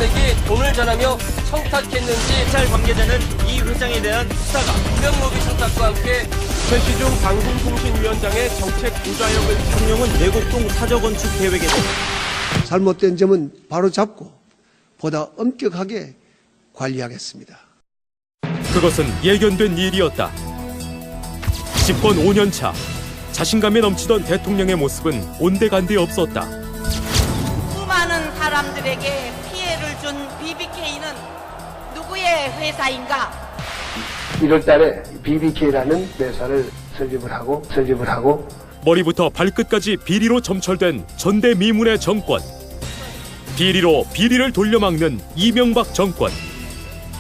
회원에게 돈을 전하며 청탁했는지 검찰 관계자는 이 회장에 대한 수사가 김명로비 청탁과 함께 최시중 방송통신위원장의 정책 부좌역을 대통령은 내곡동 사저건축 계획에서 잘못된 점은 바로 잡고 보다 엄격하게 관리하겠습니다. 그것은 예견된 일이었다. 집권 5년 차 자신감에 넘치던 대통령의 모습은 온데간데 없었다. 수많은 사람들에게 피해를 준 BBK는 누구의 회사인가? 1월 달에 BBK라는 회사를 설립을 하고 머리부터 발끝까지 비리로 점철된 전대미문의 정권. 비리로 비리를 돌려막는 이명박 정권.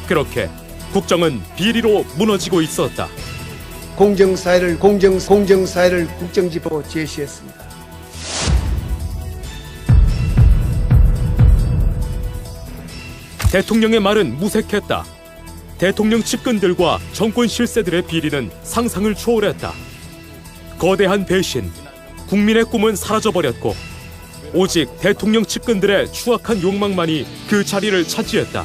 그렇게 국정은 비리로 무너지고 있었다. 공정사회를 국정지표로 제시했습니다. 대통령의 말은 무색했다. 대통령 측근들과 정권 실세들의 비리는 상상을 초월했다. 거대한 배신, 국민의 꿈은 사라져버렸고 오직 대통령 측근들의 추악한 욕망만이 그 자리를 차지했다.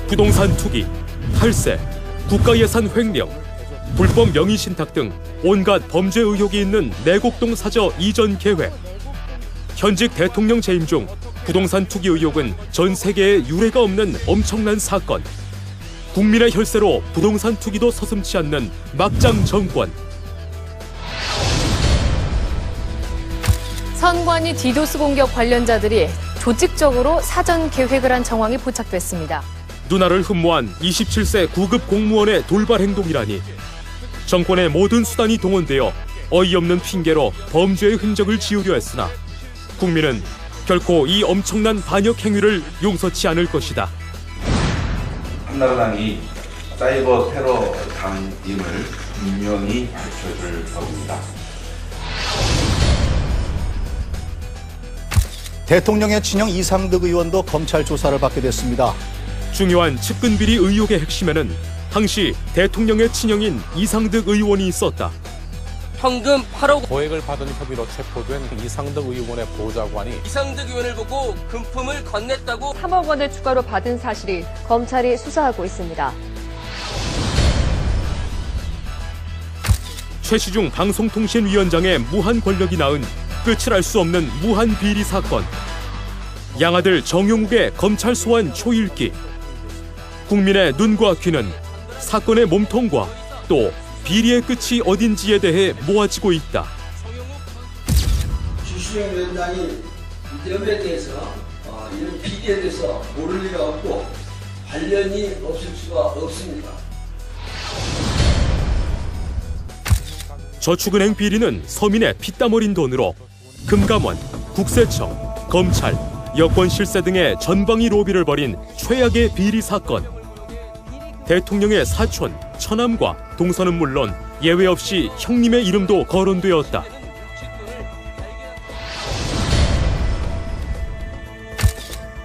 부동산 투기, 탈세, 국가예산 횡령, 불법 명의신탁 등 온갖 범죄 의혹이 있는 내곡동 사저 이전 계획. 현직 대통령 재임 중 부동산 투기 의혹은 전 세계에 유례가 없는 엄청난 사건. 국민의 혈세로 부동산 투기도 서슴지 않는 막장 정권. 선관위 디도스 공격 관련자들이 조직적으로 사전 계획을 한 정황이 포착됐습니다. 누나를 흠모한 27세 구급 공무원의 돌발 행동이라니. 정권의 모든 수단이 동원되어 어이없는 핑계로 범죄의 흔적을 지우려 했으나 국민은 결코 이 엄청난 반역 행위를 용서치 않을 것이다. 한나라당이 사이버 테러 당임을 분명히 밝혀줄 겁니다. 대통령의 친형 이상득 의원도 검찰 조사를 받게 됐습니다. 중요한 측근 비리 의혹의 핵심에는 당시 대통령의 친형인 이상득 의원이 있었다. 현금 8억 고액을 받은 혐의로 체포된 이상득 의원의 보좌관이 이상득 의원을 보고 금품을 건넸다고 3억 원을 추가로 받은 사실이 검찰이 수사하고 있습니다. 최시중 방송통신위원장의 무한 권력이 낳은 끝을 알 수 없는 무한 비리 사건. 양아들 정용욱의 검찰 소환 초읽기. 국민의 눈과 귀는 사건의 몸통과 또 비리의 끝이 어딘지에 대해 모아지고 있다. 주시영 위원장이 이점에 대해서 이런 비리에 대해서 모를 리가 없고 관련이 없을 수가 없습니다. 저축은행 비리는 서민의 피땀 흘린 돈으로 금감원, 국세청, 검찰, 여권 실세 등의 전방위 로비를 벌인 최악의 비리 사건. 대통령의 사촌, 처남과 동선은 물론 예외 없이 형님의 이름도 거론되었다.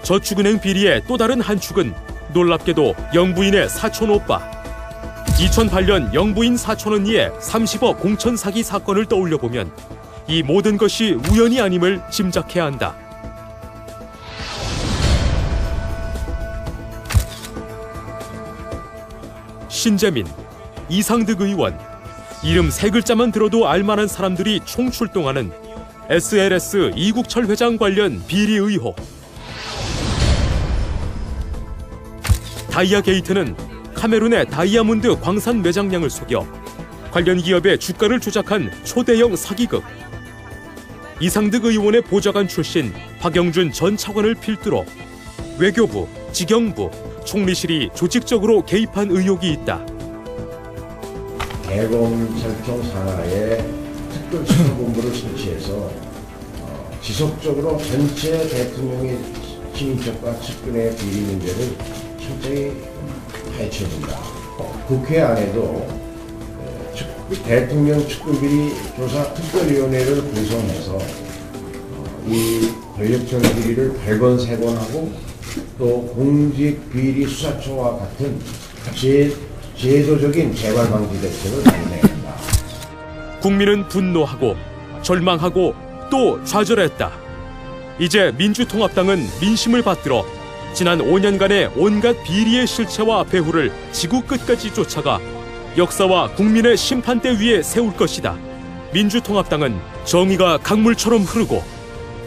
저축은행 비리의 또 다른 한 축은 놀랍게도 영부인의 사촌 오빠. 2008년 영부인 사촌 언니의 30억 공천 사기 사건을 떠올려보면 이 모든 것이 우연이 아님을 짐작해야 한다. 신재민, 이상득 의원, 이름 세 글자만 들어도 알만한 사람들이 총출동하는 SLS 이국철 회장 관련 비리 의혹. 다이아 게이트는 카메룬의 다이아몬드 광산 매장량을 속여 관련 기업의 주가를 조작한 초대형 사기극. 이상득 의원의 보좌관 출신 박영준 전 차관을 필두로 외교부, 지경부, 총리실이 조직적으로 개입한 의혹이 있다. 대검찰청 산하에 특별수사본부를 설치해서 지속적으로 전체 대통령의 친인척과 측근의 비리 문제를 철저히 파헤쳐준다. 국회 안에도 대통령 측근비리 조사 특별위원회를 구성해서 이 권력형 비리를 발견세곤하고 또 공직비리 수사처와 같은 제도적인 재발방지 대책을 마련해야 한다. 국민은 분노하고 절망하고 또 좌절했다. 이제 민주통합당은 민심을 받들어 지난 5년간의 온갖 비리의 실체와 배후를 지구 끝까지 쫓아가 역사와 국민의 심판대 위에 세울 것이다. 민주통합당은 정의가 강물처럼 흐르고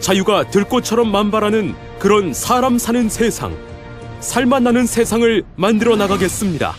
자유가 들꽃처럼 만발하는 그런 사람 사는 세상, 살맛 나는 세상을 만들어 나가겠습니다.